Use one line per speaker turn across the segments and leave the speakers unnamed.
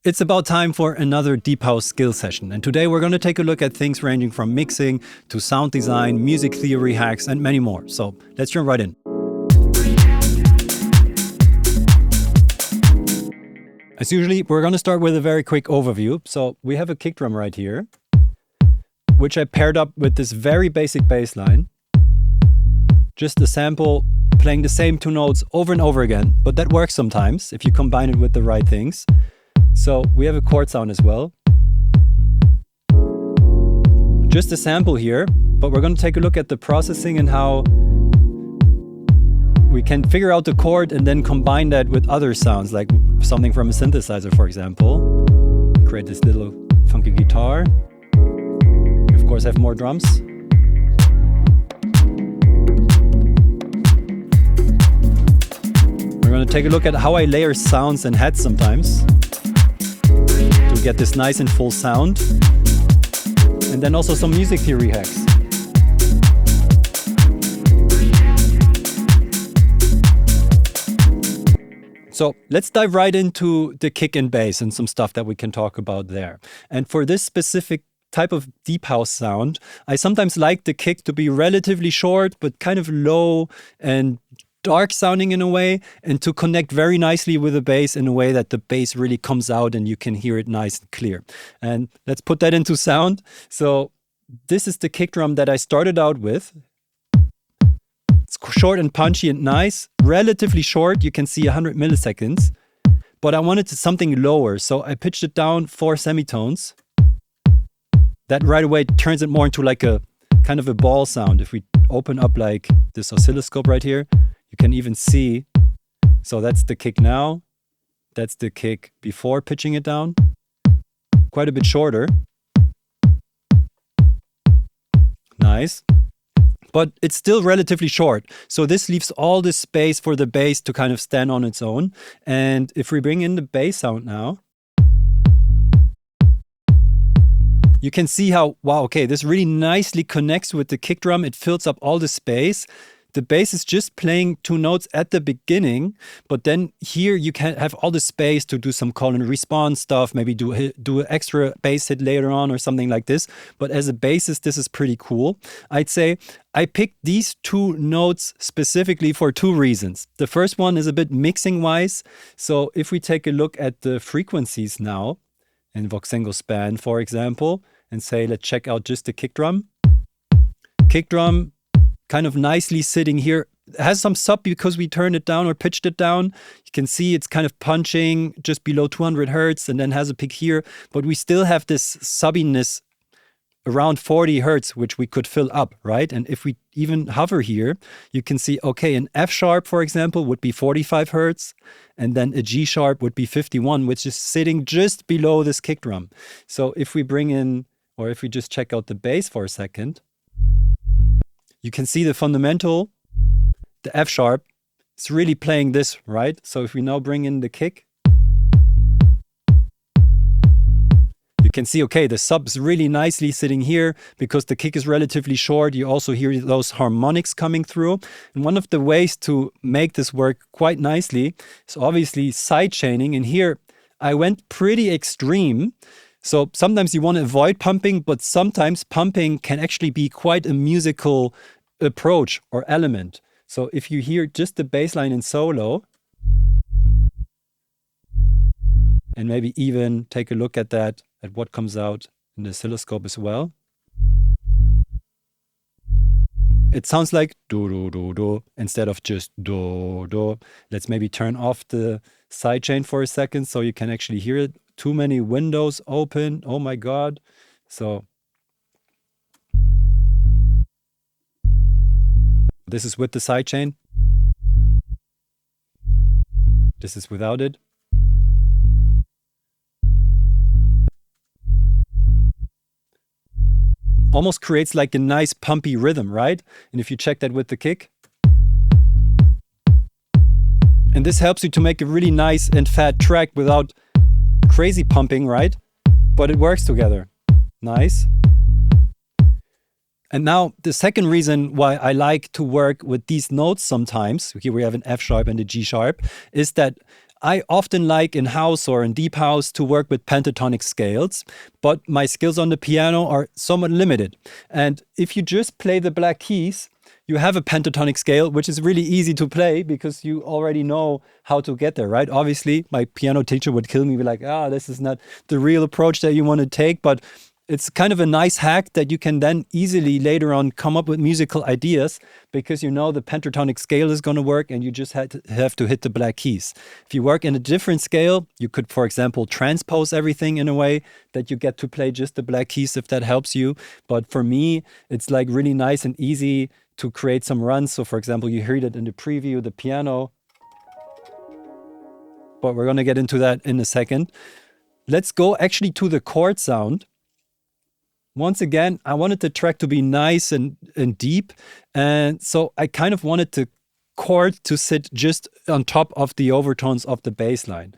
It's about time for another Deep House skill session, and today we're going to take a look at things ranging from mixing to sound design, music theory hacks, and many more. So let's jump right in. As usually, we're going to start with a very quick overview. So we have a kick drum right here, which I paired up with this very basic bass line. Just a sample playing the same two notes over and over again, but that works sometimes if you combine it with the right things. So we have a chord sound as well. Just a sample here, but we're going to take a look at the processing and how we can figure out the chord and then combine that with other sounds, like something from a synthesizer, for example. Create this little funky guitar. Of course, have more drums. We're going to take a look at how I layer sounds and heads sometimes to get this nice and full sound. And then also some music theory hacks. So let's dive right into the kick and bass and some stuff that we can talk about there. And for this specific type of deep house sound, I sometimes like the kick to be relatively short, but kind of low and dark sounding in a way, and to connect very nicely with the bass in a way that the bass really comes out and you can hear it nice and clear. And let's put that into sound. So this is the kick drum that I started out with. It's short and punchy and nice, relatively short. You can see 100 milliseconds, but I wanted something lower. So I pitched it down 4 semitones. That right away turns it more into like a kind of a ball sound. If we open up like this oscilloscope right here, you can even see. So that's the kick now. That's the kick before pitching it down. Quite a bit shorter. Nice. But it's still relatively short. So this leaves all this space for the bass to kind of stand on its own. And if we bring in the bass sound now, you can see how, wow, okay, this really nicely connects with the kick drum. It fills up all the space. The bass is just playing 2 notes at the beginning, but then here you can have all the space to do some call and response stuff, maybe do an extra bass hit later on or something like this. But as a bassist, this is pretty cool. I'd say I picked these 2 notes specifically for 2 reasons. The first one is a bit mixing wise. So if we take a look at the frequencies now, in Voxengo span, for example, and say, let's check out just the kick drum. Kick drum, kind of nicely sitting here. It has some sub because we turned it down or pitched it down. You can see it's kind of punching just below 200 hertz and then has a peak here. But we still have this subbiness around 40 hertz, which we could fill up, right? And if we even hover here, you can see, okay, an F sharp, for example, would be 45 hertz. And then a G sharp would be 51, which is sitting just below this kick drum. So if we bring in, or if we just check out the bass for a second, you can see the fundamental, the F sharp, it's really playing this, right? So if we now bring in the kick, you can see, okay, the sub is really nicely sitting here because the kick is relatively short. You also hear those harmonics coming through. And one of the ways to make this work quite nicely is obviously sidechaining. And here I went pretty extreme. So sometimes you want to avoid pumping, but sometimes pumping can actually be quite a musical approach or element. So if you hear just the bass line in solo, and maybe even take a look at that, at what comes out in the oscilloscope as well. It sounds like do, do, do, do, instead of just do, do. Let's maybe turn off the sidechain for a second so you can actually hear it. Too many windows open. Oh my God. So this is with the sidechain. This is without it. Almost creates like a nice pumpy rhythm, right? And if you check that with the kick. And this helps you to make a really nice and fat track without crazy pumping, right? But it works together. Nice. And now the second reason why I like to work with these notes sometimes, here we have an F sharp and a G sharp, is that I often like in house or in deep house to work with pentatonic scales, but my skills on the piano are somewhat limited. And if you just play the black keys, you have a pentatonic scale, which is really easy to play because you already know how to get there, right? Obviously, my piano teacher would kill me, be like, this is not the real approach that you want to take, but it's kind of a nice hack that you can then easily later on come up with musical ideas because you know the pentatonic scale is going to work and you just have to hit the black keys. If you work in a different scale, you could, for example, transpose everything in a way that you get to play just the black keys if that helps you. But for me, it's like really nice and easy to create some runs. So for example, you heard it in the preview, the piano, but we're going to get into that in a second. Let's go actually to the chord sound. Once again, I wanted the track to be nice and deep. And so I kind of wanted the chord to sit just on top of the overtones of the bass line.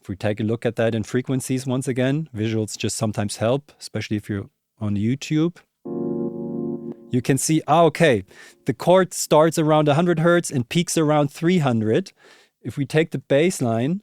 If we take a look at that in frequencies once again, visuals just sometimes help, especially if you're on YouTube. You can see, okay, the chord starts around 100 Hertz and peaks around 300. If we take the bass line,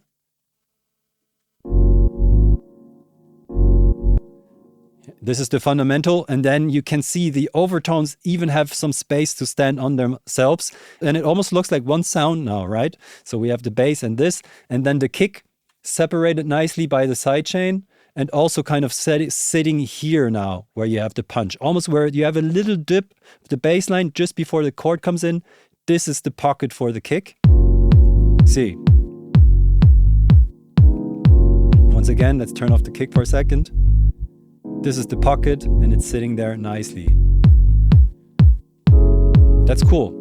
this is the fundamental, and then you can see the overtones even have some space to stand on themselves, and it almost looks like one sound now, right? So we have the bass and this, and then the kick separated nicely by the sidechain, and also kind of sitting here now where you have the punch, almost where you have a little dip of the bass line just before the chord comes in. This is the pocket for the kick. See. Once again, let's turn off the kick for a second. This is the pocket and it's sitting there nicely. That's cool.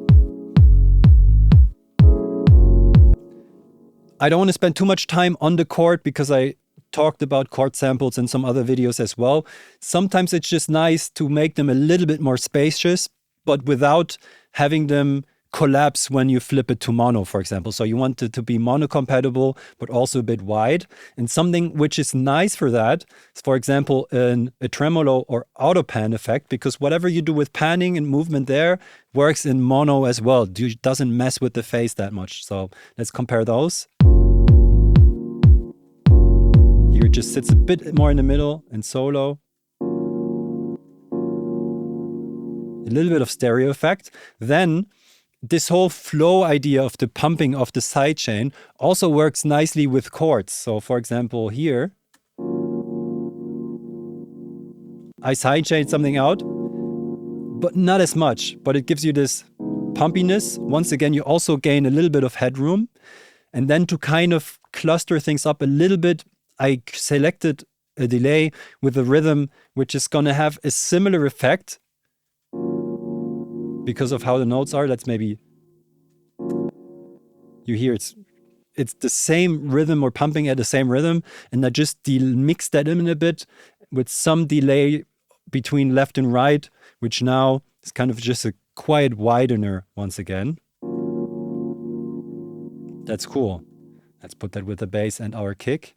I don't want to spend too much time on the chord because I talked about chord samples in some other videos as well. Sometimes it's just nice to make them a little bit more spacious, but without having them collapse when you flip it to mono, for example. So you want it to be mono compatible, but also a bit wide. And something which is nice for that is, for example, a tremolo or auto pan effect, because whatever you do with panning and movement there works in mono as well. It doesn't mess with the phase that much. So let's compare those. Here it just sits a bit more in the middle and solo. A little bit of stereo effect. Then this whole flow idea of the pumping of the sidechain also works nicely with chords. So for example, here, I sidechain something out, but not as much, but it gives you this pumpiness. Once again, you also gain a little bit of headroom. And then to kind of cluster things up a little bit, I selected a delay with a rhythm, which is going to have a similar effect because of how the notes are. That's maybe, you hear it's the same rhythm or pumping at the same rhythm, and I just mix that in a bit with some delay between left and right, which now is kind of just a quiet widener once again. That's cool. Let's put that with the bass and our kick.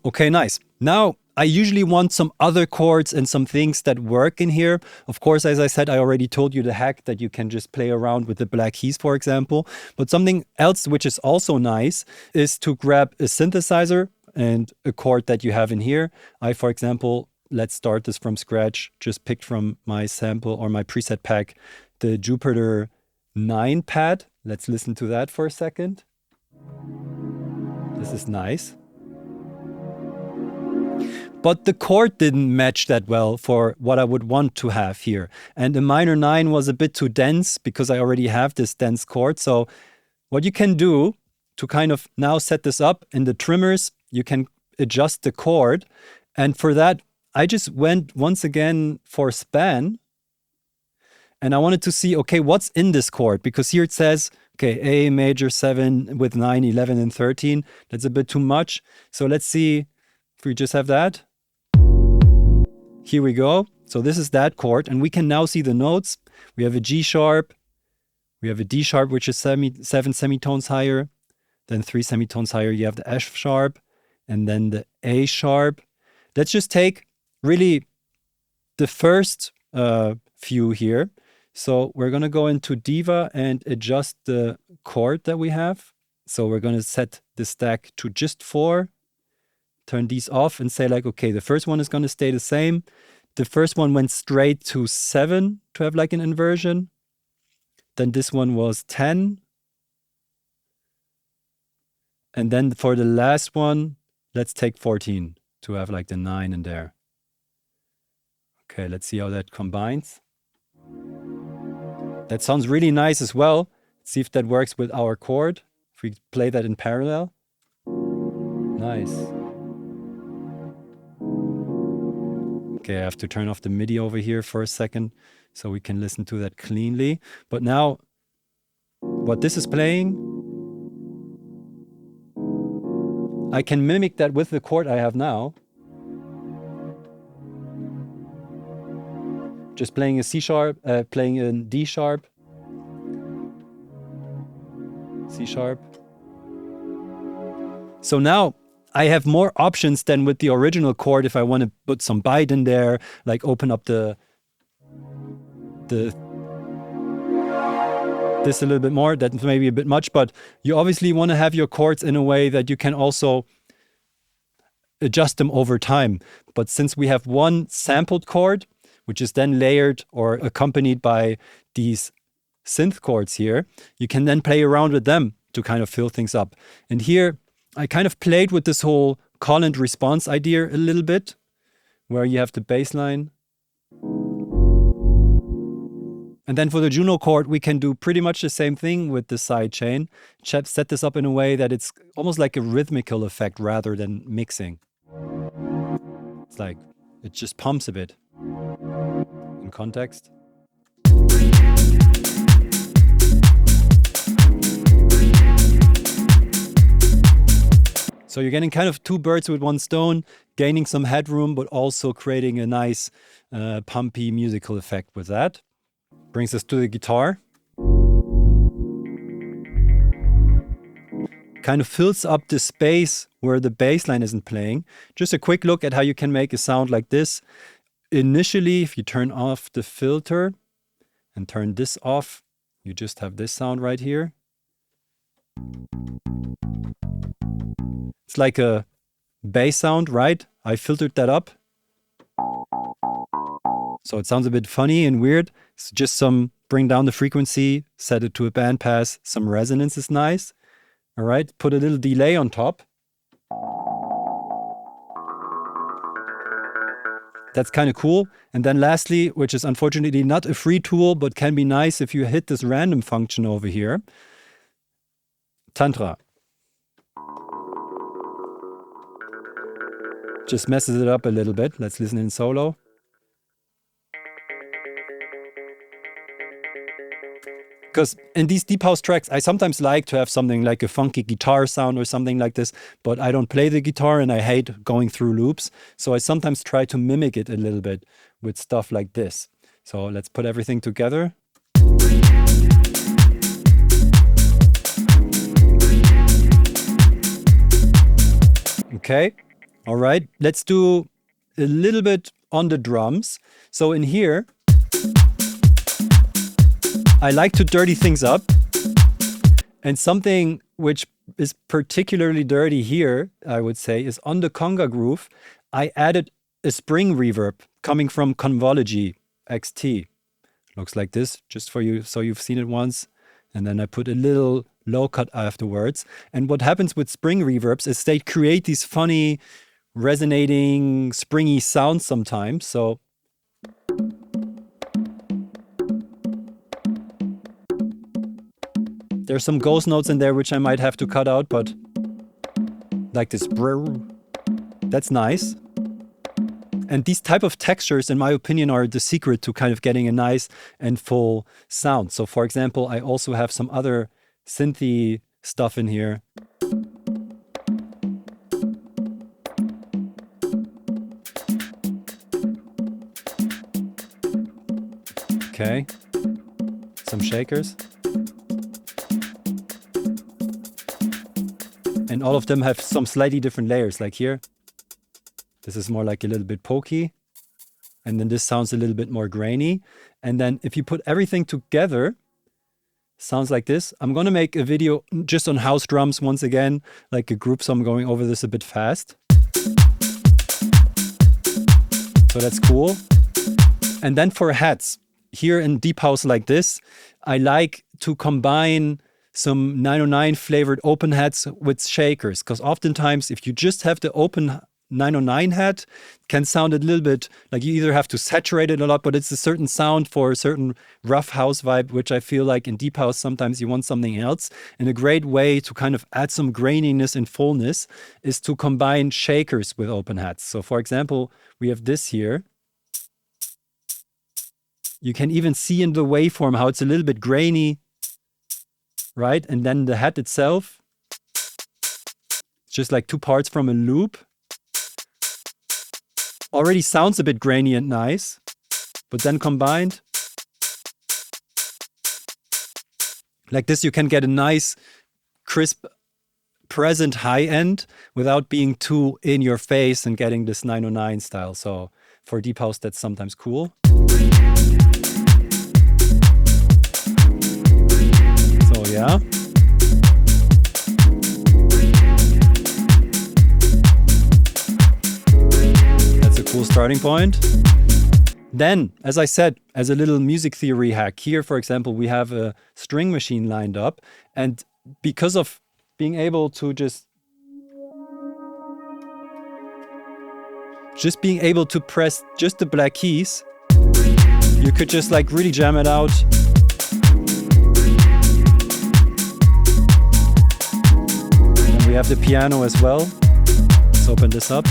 Okay, nice. Now, I usually want some other chords and some things that work in here. Of course, as I said, I already told you the hack that you can just play around with the black keys, for example. But something else which is also nice is to grab a synthesizer and a chord that you have in here. For example, let's start this from scratch. Just picked from my sample or my preset pack, the Jupiter 9 pad. Let's listen to that for a second. This is nice. But the chord didn't match that well for what I would want to have here. And the minor 9 was a bit too dense because I already have this dense chord. So what you can do to kind of now set this up in the trimmers, you can adjust the chord. And for that, I just went once again for span. And I wanted to see, okay, what's in this chord? Because here it says, okay, A major 7 with 9, 11, and 13. That's a bit too much. So let's see if we just have that. Here we go. So this is that chord, and we can now see the notes. We have a G sharp, we have a D sharp, which is 7 semitones higher, then 3 semitones higher. You have the F sharp, and then the A sharp. Let's just take really the first few here. So we're going to go into Diva and adjust the chord that we have. So we're going to set the stack to just 4, turn these off and say like, okay, the first one is going to stay the same. The first one went straight to 7 to have like an inversion. Then this one was 10. And then for the last one, let's take 14 to have like the 9 in there. Okay, let's see how that combines. That sounds really nice as well. Let's see if that works with our chord. If we play that in parallel. Nice. Okay, I have to turn off the MIDI over here for a second so we can listen to that cleanly. But now, what this is playing, I can mimic that with the chord I have now. Just playing a C sharp, playing a D sharp, C sharp. So now I have more options than with the original chord if I want to put some bite in there, like open up this a little bit more. That's maybe a bit much, but you obviously want to have your chords in a way that you can also adjust them over time. But since we have one sampled chord, which is then layered or accompanied by these synth chords here, you can then play around with them to kind of fill things up. And here, I kind of played with this whole call and response idea a little bit, where you have the bass line. And then for the Juno chord, we can do pretty much the same thing with the sidechain. Set this up in a way that it's almost like a rhythmical effect rather than mixing. It's like, it just pumps a bit. In context. So you're getting kind of 2 birds with 1 stone, gaining some headroom, but also creating a nice pumpy musical effect with that. Brings us to the guitar. Kind of fills up the space where the bass line isn't playing. Just a quick look at how you can make a sound like this. Initially, if you turn off the filter and turn this off, you just have this sound right here. It's like a bass sound, right? I filtered that up. So it sounds a bit funny and weird. It's just bring down the frequency, set it to a bandpass. Some resonance is nice. All right, put a little delay on top. That's kind of cool. And then lastly, which is unfortunately not a free tool, but can be nice if you hit this random function over here. Tantra. Just messes it up a little bit. Let's listen in solo. Because in these deep house tracks, I sometimes like to have something like a funky guitar sound or something like this, but I don't play the guitar and I hate going through loops. So I sometimes try to mimic it a little bit with stuff like this. So let's put everything together. Okay, all right, let's do a little bit on the drums. So in here, I like to dirty things up, and something which is particularly dirty here, I would say, is on the conga groove. I added a spring reverb coming from Convology XT. Looks like this, just for you, so you've seen it once. And then I put a little low cut afterwards. And what happens with spring reverbs is they create these funny, resonating, springy sounds sometimes. So there's some ghost notes in there which I might have to cut out, but like this, that's nice. And these type of textures, in my opinion, are the secret to kind of getting a nice and full sound. So for example, I also have some other synthy stuff in here. Okay, some shakers. And all of them have some slightly different layers, like here. This is more like a little bit pokey. And then this sounds a little bit more grainy. And then if you put everything together, sounds like this. I'm going to make a video just on house drums once again, like a group, so I'm going over this a bit fast. So that's cool. And then for hats, here in deep house like this, I like to combine some 909 flavored open hats with shakers, because oftentimes if you just have the open 909 hat, it can sound a little bit like you either have to saturate it a lot, but it's a certain sound for a certain rough house vibe, which I feel like in deep house sometimes you want something else. And a great way to kind of add some graininess and fullness is to combine shakers with open hats. So for example, we have this here. You can even see in the waveform how it's a little bit grainy, right? And then the hat itself, it's just like two parts from a loop. Already sounds a bit grainy and nice, but then combined, like this, you can get a nice, crisp, present high end without being too in your face and getting this 909 style. So for deep house, that's sometimes cool. So yeah. Cool starting point. Then, as I said, as a little music theory hack, here, for example, we have a string machine lined up. And because of being able to just being able to press just the black keys, you could just like really jam it out. And we have the piano as well. Let's open this up.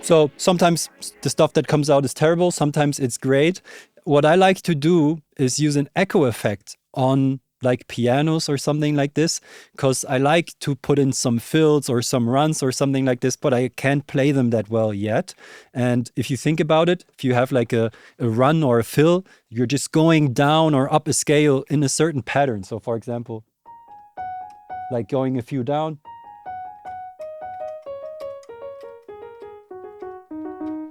So sometimes the stuff that comes out is terrible, sometimes it's great. What I like to do is use an echo effect on like pianos or something like this, because I like to put in some fills or some runs or something like this, but I can't play them that well yet. And if you think about it, if you have like a run or a fill, you're just going down or up a scale in a certain pattern. So for example, like going a few down.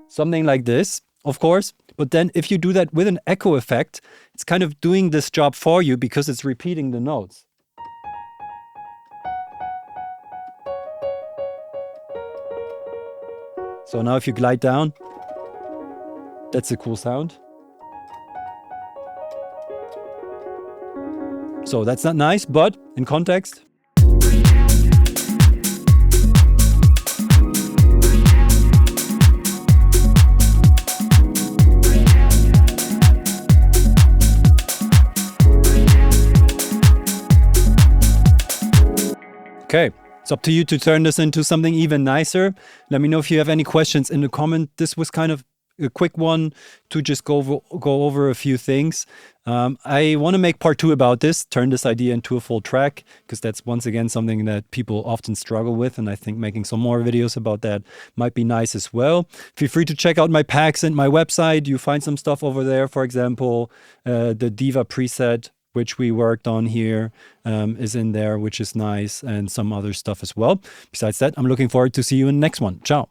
Something like this, of course. But then if you do that with an echo effect, it's kind of doing this job for you because it's repeating the notes. So now if you glide down, that's a cool sound. So that's not nice, but in context. Okay, it's up to you to turn this into something even nicer. Let me know if you have any questions in the comment. This was kind of a quick one to just go over a few things. I want to make part 2 about this, turn this idea into a full track, because that's once again something that people often struggle with, and I think making some more videos about that might be nice as well. Feel free to check out my packs and my website. You find some stuff over there. For example, the Diva preset, which we worked on here, is in there, which is nice, and some other stuff as well. Besides that, I'm looking forward to see you in the next one. Ciao.